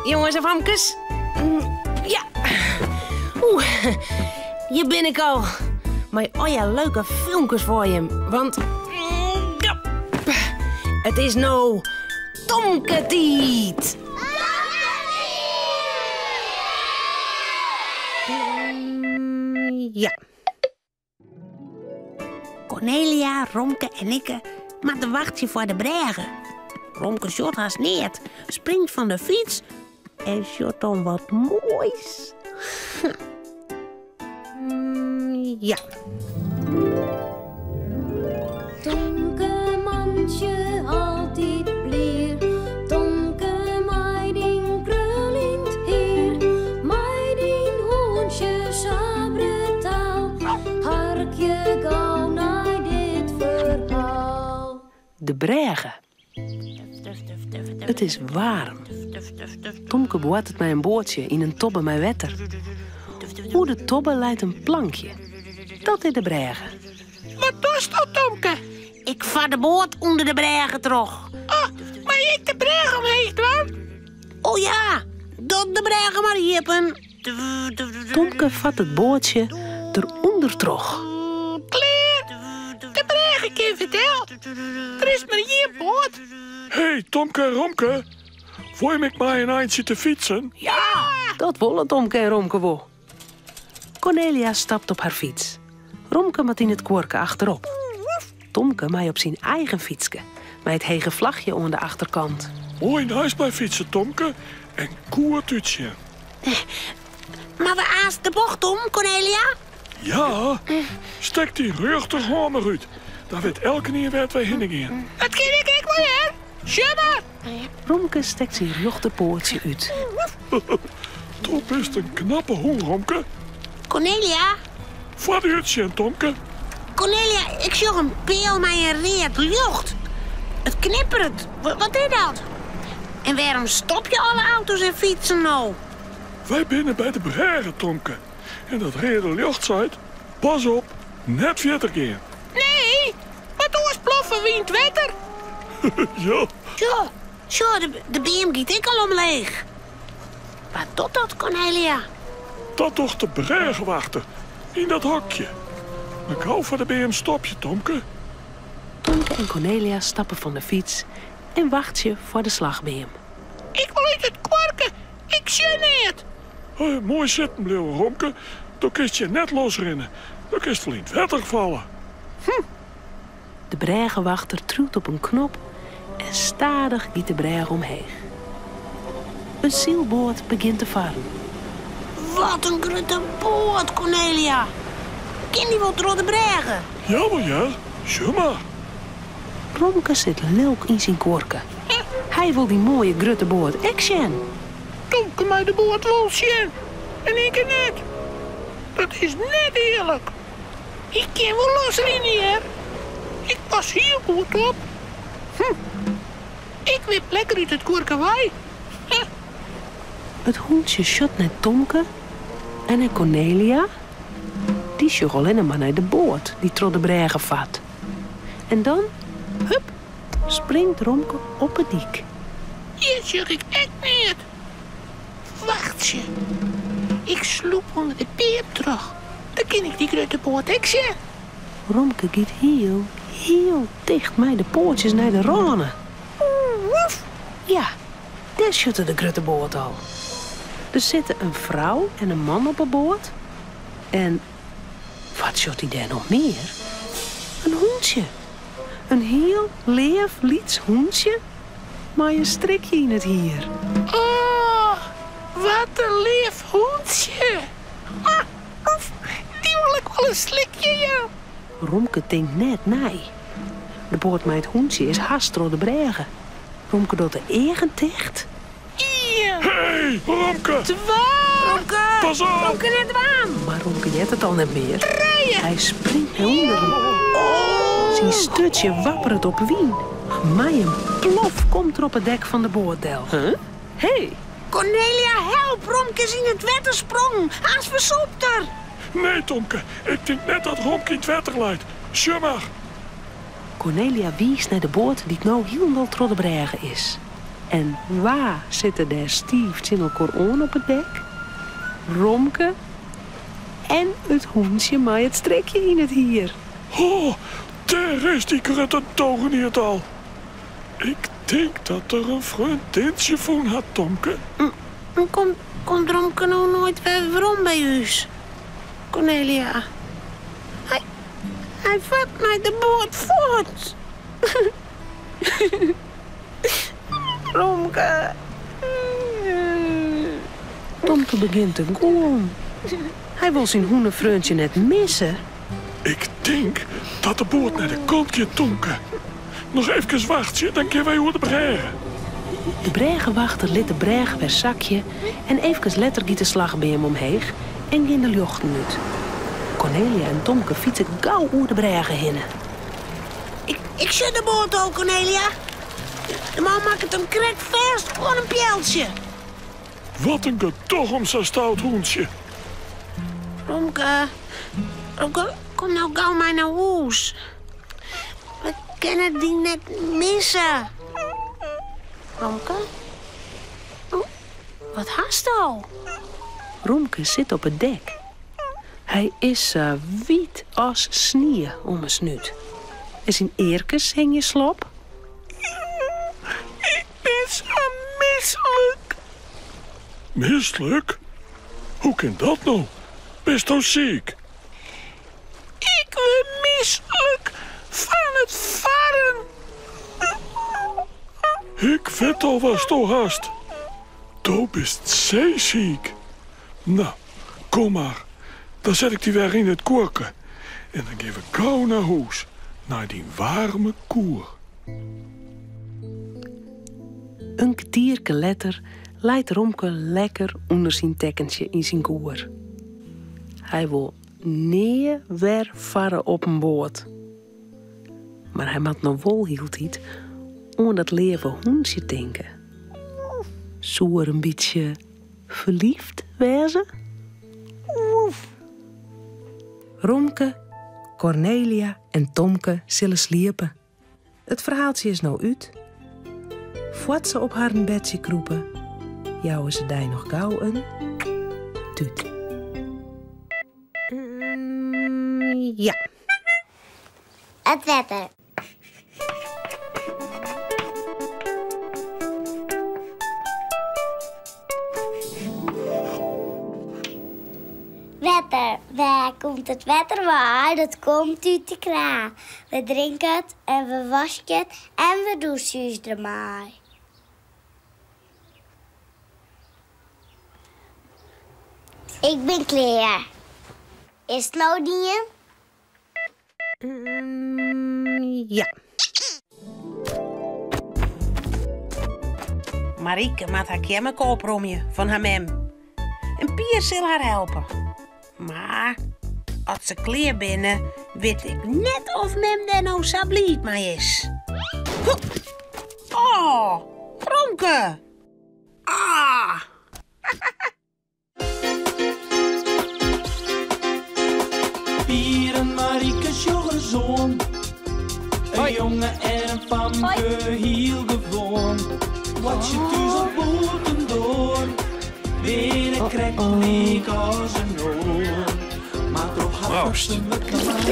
jongens en famkes. Ja. Hier ben ik al. Maar ja, leuke filmpjes voor je. Want... ja, het is nou... Tomketiet. Ja. Cornelia, Romke en ik moeten wachten voor de bregen. Romke shot haast neert, springt van de fiets en shot dan wat moois. Ja. Tomke mandje altijd blier, Tomke meiding krulint hier, meiding hoentje sabretaal, harkje gauw naar dit verhaal. De bregen. Het is warm. Tomke boort het met een boordje in een tobbe met wetter. Hoe de tobbe leidt een plankje. Dat is de bregen. Wat doe dat, Tomke? Ik vaar de boot onder de bregen terug. Oh, maar ik de bregen omheen dan? Oh ja, dat de bregen maar hiepen. Tomke vat het boordje eronder terug. Kleer, de bregen kind verteld. Er is maar hier boot. Hey, Tomke en Romke. Voor je met mij een eindje te fietsen? Ja, dat willen Tomke en Romke wel. Cornelia stapt op haar fiets. Romke moet in het kwarken achterop. Tomke mij op zijn eigen fietsje, met het hege vlagje onder de achterkant. Mooi naast bij fietsen, Tomke. En koertutje. Maar we aast de bocht om, Cornelia? Ja, stek die rug er gewoon maar uit. Daar weet elke keer waar wij heen gaan. Dat ken ik wel, hè? Schubber! Romke steekt zijn jochterpoortje uit. Top is het een knappe hoen, Romke. Cornelia? Wat uitje, Tomke? Cornelia, ik zag een peel met een reet lucht. Het knippert. Wat is dat? En waarom stop je alle auto's en fietsen nou? Wij binnen bij de bregen, Tomke. En dat rede lucht zei, pas op, net verder gaan. Nee, maar toen is ploffen wie in het wetter. Ja. Zo, de beam giet ik al omleeg. Wat doet dat, Cornelia? Dat toch de bregen wachten. In dat hokje. Maar gauw voor de BM stopje, Tomke. Tomke en Cornelia stappen van de fiets en wachten voor de slagbeam. Ik wil uit het kwarken. Ik zie niet. Mooi zitten blijven, Romke. Dan kun je net losrennen. Dan kun je wel in het wetter vallen. De bregenwachter truwt op een knop en stadig giet de breg omheen. Een zeilboot begint te varen. Wat een grote boot, Cornelia. Ken die wel door de bregen? Ja, maar ja. Zeg maar. Romke zit leuk in zijn korken. Hij wil die mooie grote boot action. Tomke mij de boot wel zien. En ik niet. Dat is net eerlijk. Ik kan wel losrennen hier. Ik pas hier goed op. Ik wip lekker uit het koerkewei. Het hoentje shot naar Tomke en naar Cornelia. Die sjog alleen maar naar de boot die trot de bregen vat. En dan, hup, springt Romke op het dik. Hier zeg ik echt niet. Wacht je. Ik sloep onder de peer terug. Dan kan ik die grote boot ik zien. Romke giet heel dicht bij de poortjes naar de ranen. Woef. Ja, daar schutte de grote boot al. Er zitten een vrouw en een man op een boot. En wat shot hij daar nog meer? Een hoentje. Een heel leef, liets hoentje. Maar een strikje in het hier. Oh, wat een lief hoentje. Die wil ik wel een slikje, ja. Romke denkt net nee. De boot met het hoentje is haast door de bregen. Romke doet de eigen dicht. Hier. Hey, Romke. Romke. Pas op. Romke net aan. Maar Romke jet het al niet meer. Rijden. Hij springt naar onderen. Zijn stutje wappert op wien. Maar een plof komt er op het dek van de bootdel. Hey. Cornelia, help. Romke is in het wetter sprong. Haast versoept er. Nee, Tomke. Ik denk net dat Romke in het wetter leidt. Zeg maar. Cornelia wies naar de boot die nou helemaal door de bregen is. En waar zitten daar stieft in elkaar aan op het dek? Romke en het hoensje met het strekje in het hier. Oh, daar is die grutte togen niet al. Ik denk dat er een vriendinnetje van had, Tomke. Komt Romke nou nooit weer waarom bij u? Cornelia. Hij vat mij de boot voort. Romke. Tomke begint te gaan. Hij wil zijn hoenenvreundje net missen. Ik denk dat de boot naar de kant gaat, Tomke. Nog even wachten, dan kunnen wij over de bregen. De bregenwachter liet de breg per zakje en even letter giet de slag bij hem omheen en ging de jochten uit. Cornelia en Tomke fietsen gauw over de bregen heen. Ik zet de boot al, Cornelia. De man maakt het hem krek vast voor een pjeltje. Wat een getoch om zo'n stout hoensje. Romke, kom nou gauw maar naar huis. We kunnen die net missen. Romke? Oh, wat haast al? Romke zit op het dek. Hij is zo wit als sneeuw om een snuit. En zijn eerkes hang je slop. Ik ben zo misselijk. Misselijk? Hoe kan dat nou? Best toch ziek? Ik ben misselijk van het varen. Ik weet al was toch haast. Du bist zeeziek. Nou, kom maar. Dan zet ik die weer in het koorken. En dan geef ik gauw naar huis. Naar die warme koer. Een kwartierke letter leidt Romke lekker onder zijn tekkentje in zijn koer. Hij wil neer weer varen op een boot. Maar hij moet nog wel hield iets om dat leven hoensje denken. Zou er een beetje verliefd wezen? Romke, Cornelia en Tomke zullen sliepen. Het verhaaltje is nou uit. Voordat ze op haar bedje kroepen, jouwen ze daar nog gauw een tuut. Ja. Het wetter. Wetter, waar komt het wetter waar? Dat komt uit de kraan. We drinken het en we waschen het en we douchen er maar. Ik ben klaar. Is het nou niet? Ja. Marieke maakt haar chemical opromje van haar mem. En Pier zal haar helpen. Maar als ze kleer binnen, weet ik net of mem daar nou zo blij mee is. Oh, Romke. Ah. Pier en Marieke zoon. Een jongen en een famke heel gewoon. Wat je thuis op boten door. Weer een krek leek als een oor. Maar toch had ze me klaar.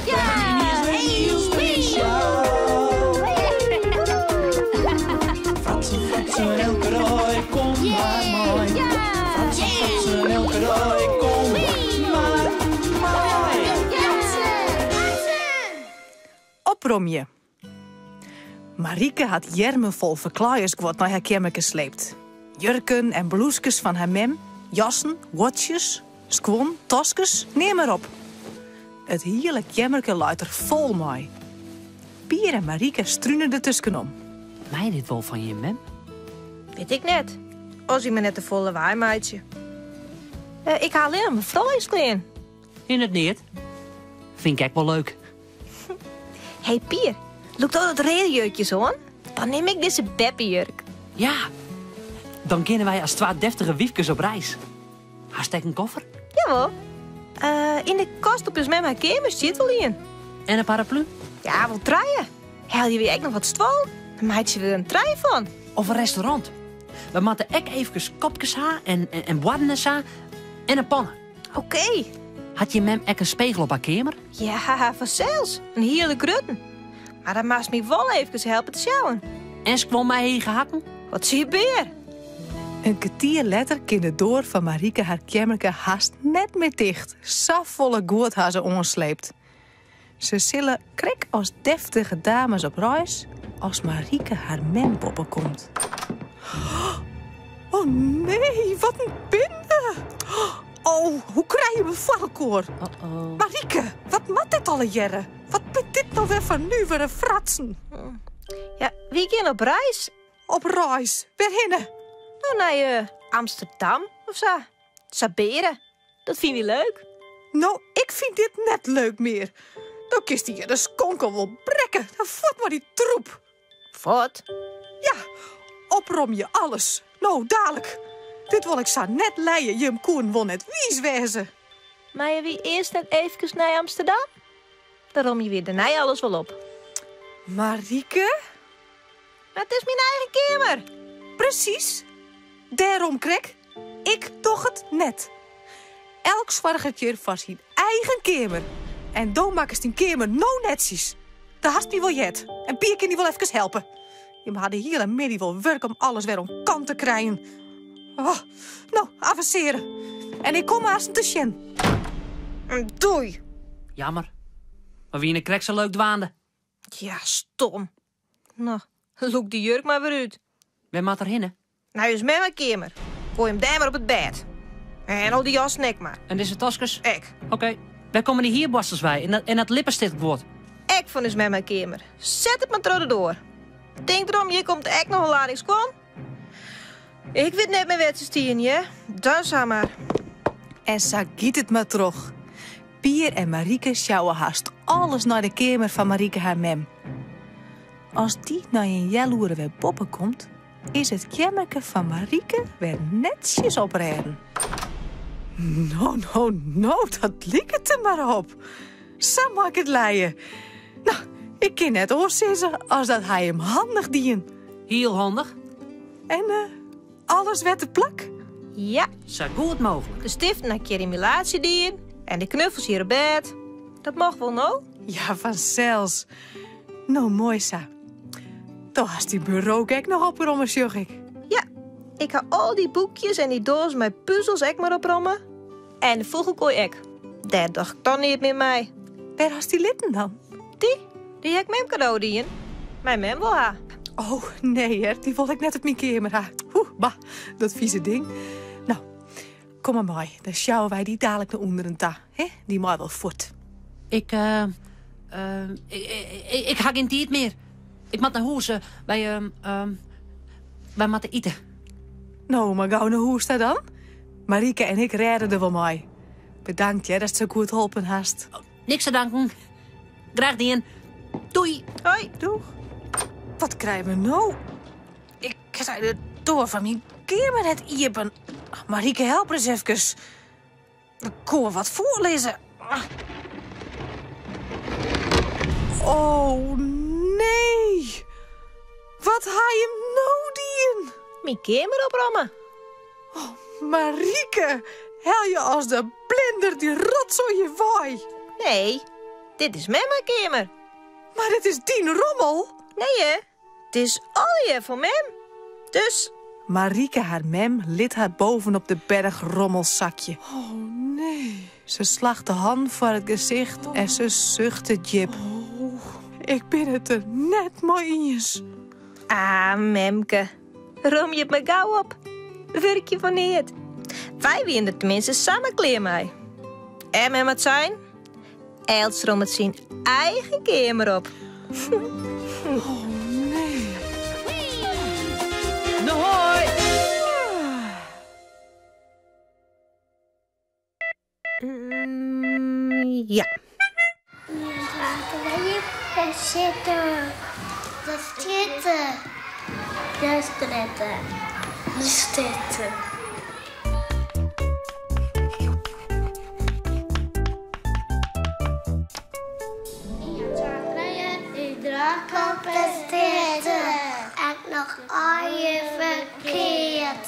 Ja, heel speciaal. Fratsen, elke rooi, kom maar mooi. Fratsen, elke rooi, kom maar mooi. Opromje. Marieke had jermen vol verklaaierskwot naar haar kamer gesleept. Jurken en blouses van haar mem, jassen, watjes, skwon, taskes, neem maar op. Het hele kamerke luidt er vol mee. Pier en Marieke struinen er tussenom. Mij dit wel van je, mem? Weet ik net. Als je me net de volle waai, meidje. Ik haal alleen mijn vrouwenskleren. In het niet. Vind ik wel leuk. Hey Pier, lukt al dat regenjurkjes hoor? Dan neem ik deze beppejurk. Ja. Dan kunnen wij als 2 deftige wiefkes op reis. Hastek een koffer? Jawel. In de kast op is met mijn kamer zit wel in. En een paraplu? Ja, wel treien. Haal je weer echt nog wat stwal? Dan maak je weer een trui van. Of een restaurant. We moeten ook even kopjes hebben en borden en een pannen. Oké. Had je mem ook een spiegel op haar kamer? Ja, vanzelfs. Een hele grutten. Maar dan mag me wel even helpen te sjouwen. En ze kwam mij heen gehakken? Wat zie je beer? Een kwartier later kon de door van Marieke haar kamerke haast net meer dicht. Zo volle goed haar ze ongesleept. Ze zullen krek als deftige dames op reis als Marieke haar mempoppen komt. Oh nee, wat een binde! Oh, hoe krijg je me voor elkaar? Marieke, wat mat dit alle jaren? Wat ben dit nou weer van nu weer een fratsen? Ja, wie gaan op reis? Op reis? Waarheen? Nou, naar Amsterdam of zo. Saberen. Dat vind je leuk. Nou, ik vind dit net leuk meer. Nou kist die de skonkel wel brekken. Dan voort maar die troep. Wat? Ja, oprom je alles. Nou, dadelijk. Dit wil ik zo net leien. Je koen wil net wies wezen. Maar je wie eerst net even naar Amsterdam? Daarom je weer daarna alles wel op. Marieke? Maar het is mijn eigen kamer. Precies. Daarom, krek. Ik toch het net. Elk zwargertje voor zijn eigen kamer. En dan maken ze die kamer nou netjes. Daar hast die wel jet. En Pier kan die wel even helpen. Je had de hele middag wel werk om alles weer om kant te krijgen. Oh, nou, avanceren. En ik kom haast te sjen. Doei. Jammer. Maar wie in een krek zo leuk dwaande. Ja, stom. Nou, look die jurk maar weer uit. Ben maar erheen. Nou, is met mijn kamer. Gooi hem daar maar op het bed. En al die jas nek maar. En deze tasjes? Ik. Oké. Wij komen die hier borstels bij. En dat lippenstift wordt. Ik van is met mijn kamer. Zet het maar terug door. Denk erom, je komt echt nog een lading kwam. Ik weet net mijn wet te stieren, ja? Dan zou maar. En zo giet het maar terug. Pier en Marieke sjouwen haast alles naar de kamer van Marieke haar mem. Als die naar een jaloere weer poppen komt, is het kamerke van Marieke weer netjes oprijden. Nou, dat liek het er maar op. Zo maak het leien. Nou, ik kan net oorzezen als dat hij hem handig dien. Heel handig. En alles werd de plak? Ja. Zo goed mogelijk. De stift naar keramilatie dien. En de knuffels hier op bed. Dat mag wel nou? Ja, vanzelfs. Nou, mooi zo. Toch has die bureau ook nog oprommen, zag ik. Ja, ik ga al die boekjes en die doos met puzzels ook maar oprommen. En de vogelkooi ik. Dat dacht ik dan niet meer mij. Waar has die litten dan? Die heb ik mem cadeau dien. Mijn mem wil haar. Oh, nee, hè. Die wil ik net op mijn kamer ha. Bah, dat vieze ding. Nou, kom maar mooi. Dan sjouwen wij die dadelijk naar onderen ta. Hè? Die maar wel voort. Ik ga geen tijd meer. Ik moet naar huis. Wij moeten eten. Nou, maar gauw naar huis daar dan. Marieke en ik redden er wel mooi. Bedankt, hè, dat je zo goed geholpen hast. Niks te danken. Graag gedaan. Doei. Hoi. Doeg. Wat krijgen we nou? Ik zei de door van mijn kamer net iepen. Marieke, help eens even. Ik kon wat voorlezen. Oh, nee. Wat ga je nou dien? Mijn kamer oprommen. Oh, Marieke, hel je als de blinder die rotzooi je waai. Nee, dit is met mijn kamer. Maar dit is die rommel. Nee, hè? Het is al je voor mem. Dus... Marieke, haar mem, lit haar bovenop de berg rommelzakje. Oh, nee. Ze slacht de hand voor het gezicht en ze zuchtte Jip. Oh, ik ben het er net mooies. Ah, memke. Rom je het me gauw op. Werk je van niet. Wij winnen er tenminste samen kleer mee. En met het zijn... Els rom het zijn eigen kamer op. Oh, nee. Nou, hoi. Ja. Laten we hier zitten. De zitten. De zitten. De zitten. Ik draak op de zitten. En nog nog al je verkeerd.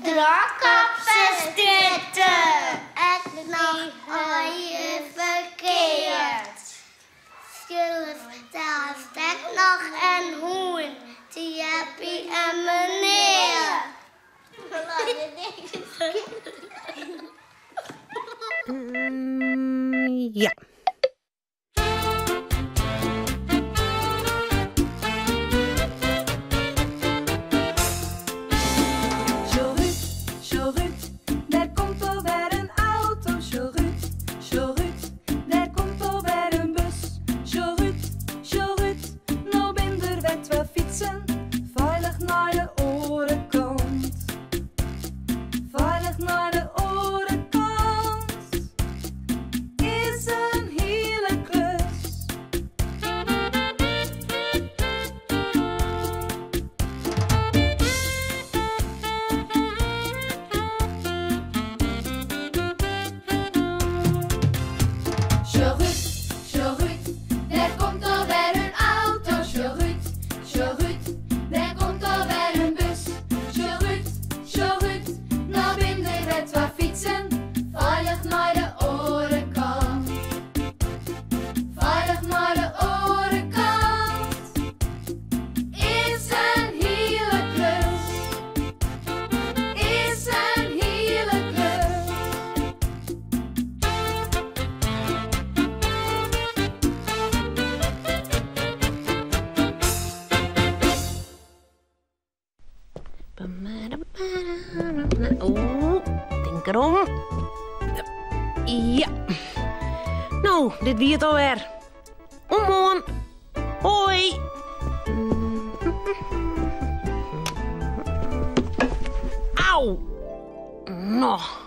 Drak op z'n stritten. Ik nog al je verkeerd. Schilf, daar steekt nog een hoen. Die Jappie en meneer. Ja. Denk erom. Ja. Nou, dit wie het alweer. Omhoorn. Hoi. Auw. Nog.